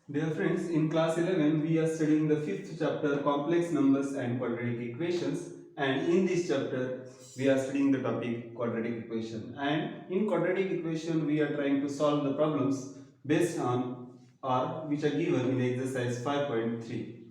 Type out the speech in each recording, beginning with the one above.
Dear friends, in class 11 we are studying the fifth chapter, complex numbers and quadratic equations, and in this chapter we are studying the topic quadratic equation, and in quadratic equation we are trying to solve the problems based on R which are given in exercise 5.3.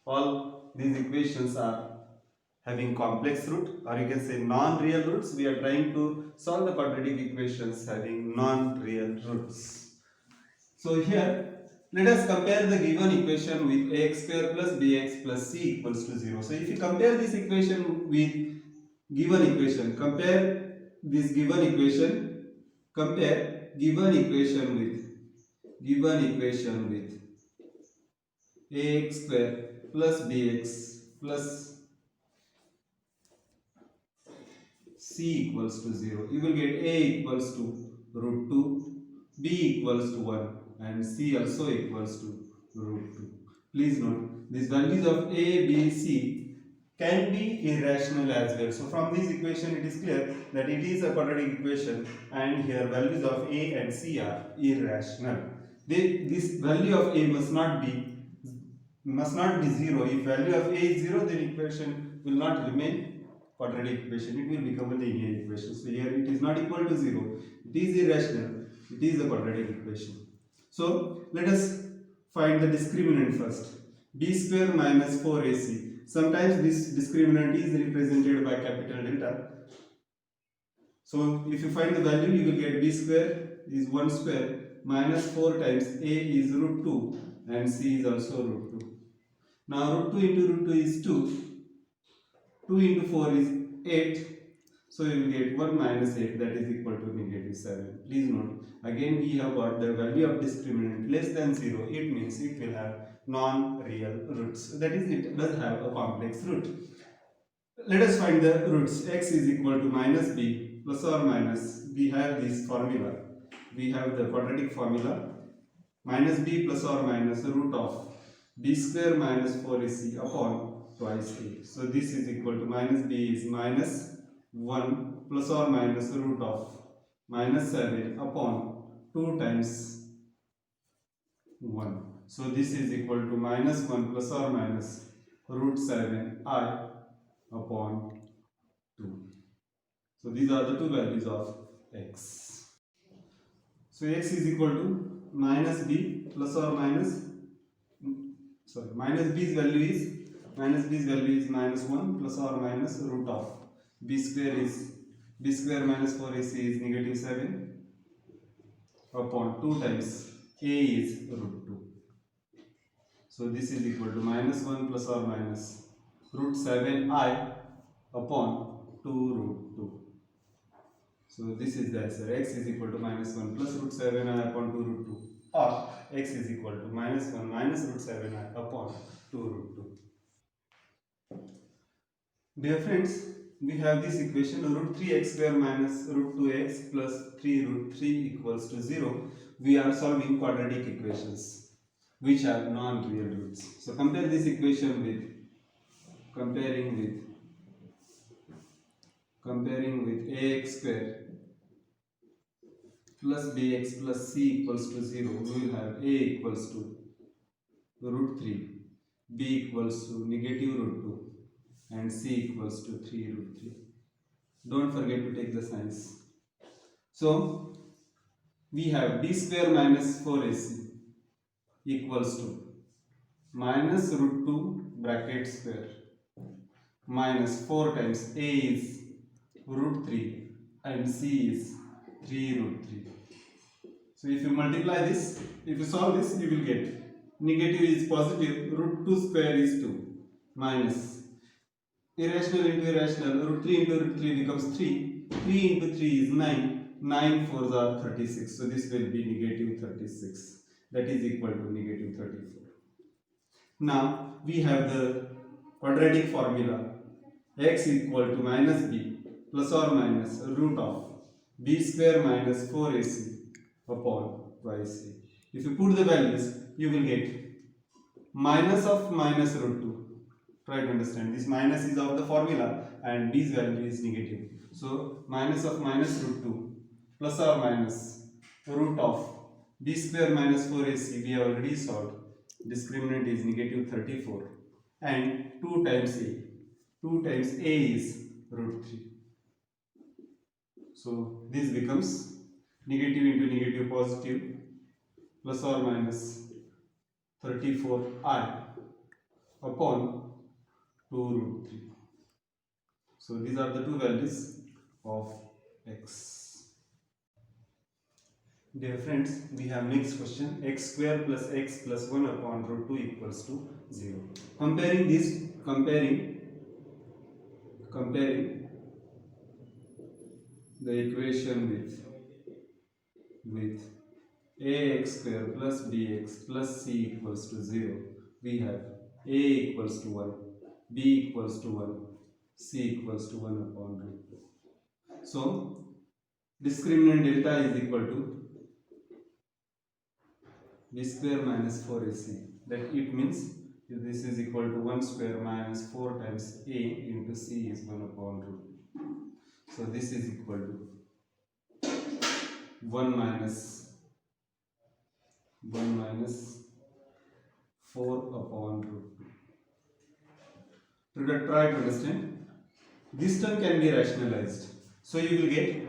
All these equations are having complex root, or you can say non-real roots. We are trying to solve the quadratic equations having non-real roots. So here, let us compare the given equation with ax square plus bx plus c equals to 0. So if you compare this equation with given equation, compare given equation with ax square plus bx plus c equals to 0. You will get a equals to root 2, b equals to 1 and c also equals to root 2. Please note, these values of a, b, c can be irrational as well. So from this equation it is clear that it is a quadratic equation and here values of a and c are irrational. This value of a must not be 0. If value of a is 0, then equation will not remain quadratic equation. It will become a linear equation. So here it is not equal to 0. It is irrational. It is a quadratic equation. So let us find the discriminant first. B square minus 4ac. Sometimes this discriminant is represented by capital delta. So if you find the value, you will get b square is 1 square minus 4 times a is root 2 and c is also root 2. Now root 2 into root 2 is 2. 2 into 4 is 8. So you will get 1 minus 8, that is equal to negative 7. Please note, again we have got the value of discriminant less than 0. It means it will have non-real roots. That is, it does have a complex root. Let us find the roots. X is equal to minus b plus or minus. We have this formula. We have the quadratic formula. Minus b plus or minus root of b square minus 4ac upon twice a. So this is equal to minus b is minus 1 plus or minus root of minus 7 upon 2 times 1. So this is equal to minus 1 plus or minus root 7 upon 2. So these are the two values of x. So x is equal to minus b plus or minus, minus b's value is minus 1 plus or minus root of b square minus 4ac is negative 7 upon 2 times a is root 2. So this is equal to minus 1 plus or minus root 7 upon 2 root 2. So this is the answer. X is equal to minus 1 plus root 7 upon 2 root 2, or x is equal to minus 1 minus root 7 upon 2 root 2. Dear friends, we have this equation root 3x square minus root 2x plus 3 root 3 equals to 0. We are solving quadratic equations which have non-real roots. So compare this equation with comparing with ax square plus bx plus c equals to 0. We will have a equals to root 3, b equals to negative root 2 and c equals to 3 root 3. Don't forget to take the signs. So we have b square minus 4ac equals to minus root 2 bracket square minus 4 times a is root 3 and c is 3 root 3. So if you multiply this, if you solve this, you will get negative is positive, root 2 square is 2 minus irrational into irrational, root 3 into root 3 becomes 3, 3 into 3 is 9, 9 4s are 36. So this will be negative 36, that is equal to negative 34. Now we have the quadratic formula. X equal to minus b plus or minus root of b square minus 4ac upon twice a. If you put the values, you will get minus of minus root 2. Try to understand, this minus is of the formula and b's value is negative. So minus of minus root 2 plus or minus root of b square minus 4ac we have already solved. discriminant is negative 34 and 2 times a. 2 times a is root 3. So this becomes negative into negative positive plus or minus 34i upon 2 root 3. So these are the two values of x. Dear friends, we have next question, x square plus x plus 1 upon root 2 equals to 0. Comparing the equation with ax square plus bx plus c equals to 0, we have a equals to 1, b equals to 1, c equals to 1 upon root 2. So discriminant delta is equal to b square minus 4ac. That it means this is equal to 1 square minus 4 times a into c is 1 upon root 2. So this is equal to 1 minus 4 upon root 2. Try to understand. This term can be rationalized. So you will get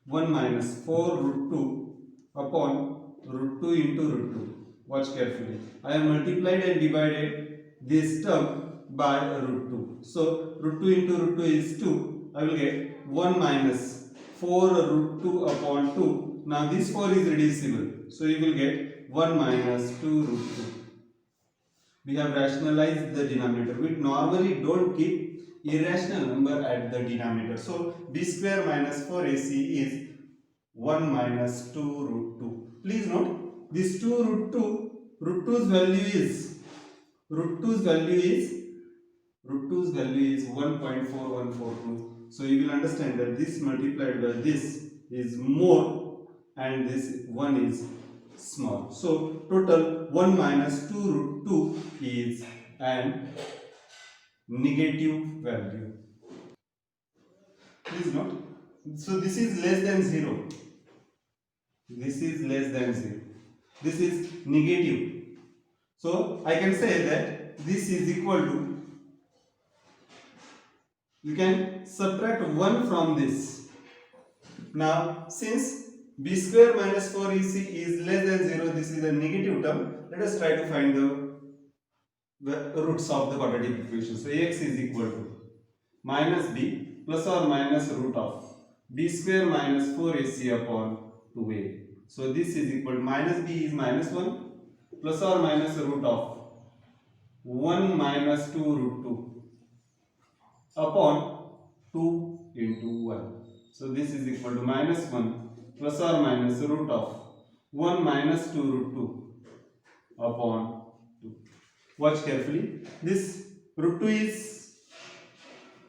1 minus 4 root 2 upon root 2 into root 2. Watch carefully. I have multiplied and divided this term by root 2. So root 2 into root 2 is 2. I will get 1 minus 4 root 2 upon 2. Now this 4 is reducible. So you will get 1 minus 2 root 2. We have rationalized the denominator. We normally don't keep irrational number at the denominator. So b square minus 4ac is 1 minus 2 root 2. Please note this 2 root 2, root 2's value is 1.4142. So you will understand that this multiplied by this is more and this 1 is small. So total 1 minus 2 root 2 is an negative value. Please note. So this is less than 0. This is less than 0. This is negative. So I can say that this is equal to, you can subtract 1 from this. Now since b square minus 4ac is less than 0, this is a negative term. Let us try to find the roots of the quadratic equation. So ax is equal to minus b plus or minus root of b square minus 4ac upon 2a. So this is equal to minus b is minus 1 plus or minus root of 1 minus 2 root 2 upon 2 into 1. So this is equal to minus 1 plus or minus root of 1 minus 2 root 2 upon 2. Watch carefully. This root 2 is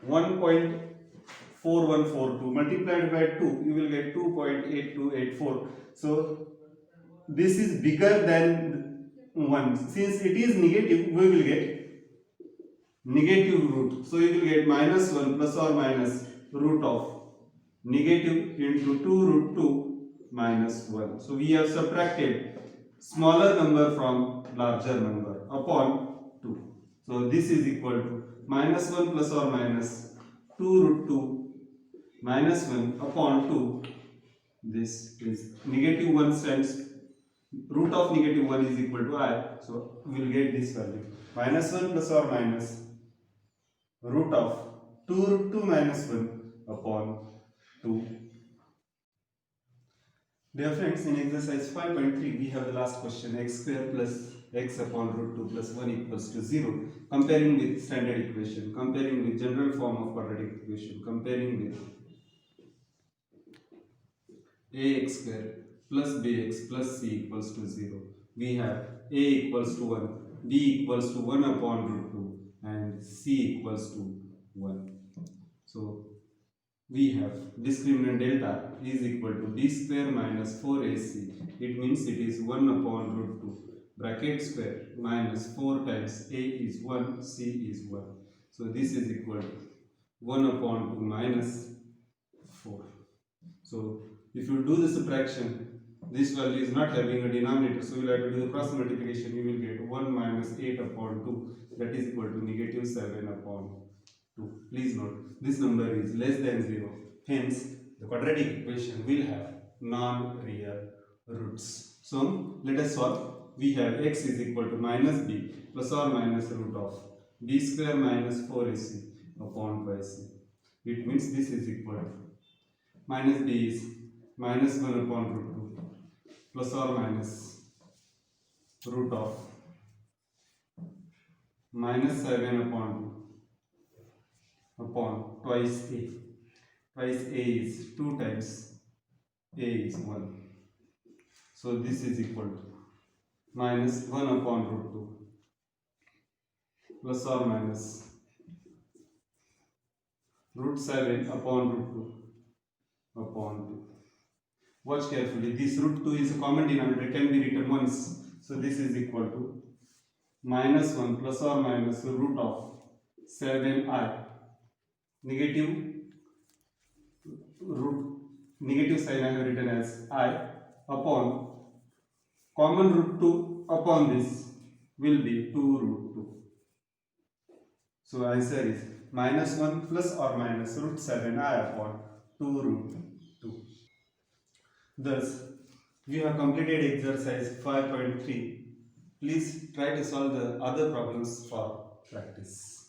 1.4142 multiplied by 2, you will get 2.8284. So this is bigger than 1. Since it is negative, we will get negative root. So you will get minus 1 plus or minus root of negative into 2 root 2 minus 1. So we have subtracted smaller number from larger number upon 2. So this is equal to minus 1 plus or minus 2 root 2 minus 1 upon 2. This is negative 1 stands, root of negative 1 is equal to I. So we will get this value. Minus 1 plus or minus root of 2 root 2 minus 1 upon 2. Dear friends, in exercise 5.3 we have the last question, x square plus x upon root 2 plus 1 equals to 0. Comparing with standard equation, comparing with general form of quadratic equation, comparing with ax square plus bx plus c equals to 0. We have a equals to 1, b equals to 1 upon root 2 and c equals to 1. So we have discriminant delta is equal to b square minus 4ac. It means it is 1 upon root 2 bracket square minus 4 times a is 1, c is 1. So this is equal to 1 upon 2 minus 4. So if you do the subtraction, this value is not having a denominator, so we'll have to do the cross multiplication. You will get 1 minus 8 upon 2, that is equal to negative 7 upon 2. Please note, this number is less than 0. Hence, the quadratic equation will have non-real roots. So, let us solve. We have x is equal to minus b plus or minus root of b square minus 4ac upon 2ac. It means this is equal to minus b is minus 1 upon root 2 plus or minus root of minus 7 upon 2 upon twice a. Twice a is 2 times a is 1. So this is equal to minus 1 upon root 2 plus or minus root 7 upon root 2 upon 2. Watch carefully. This root 2 is a common denominator. It can be written once. So this is equal to minus 1 plus or minus root of 7i. Negative sign I have written as I upon common root 2 upon this will be 2 root 2. So answer is minus 1 plus or minus root 7i upon 2 root 2. Thus, we have completed exercise 5.3. Please try to solve the other problems for practice.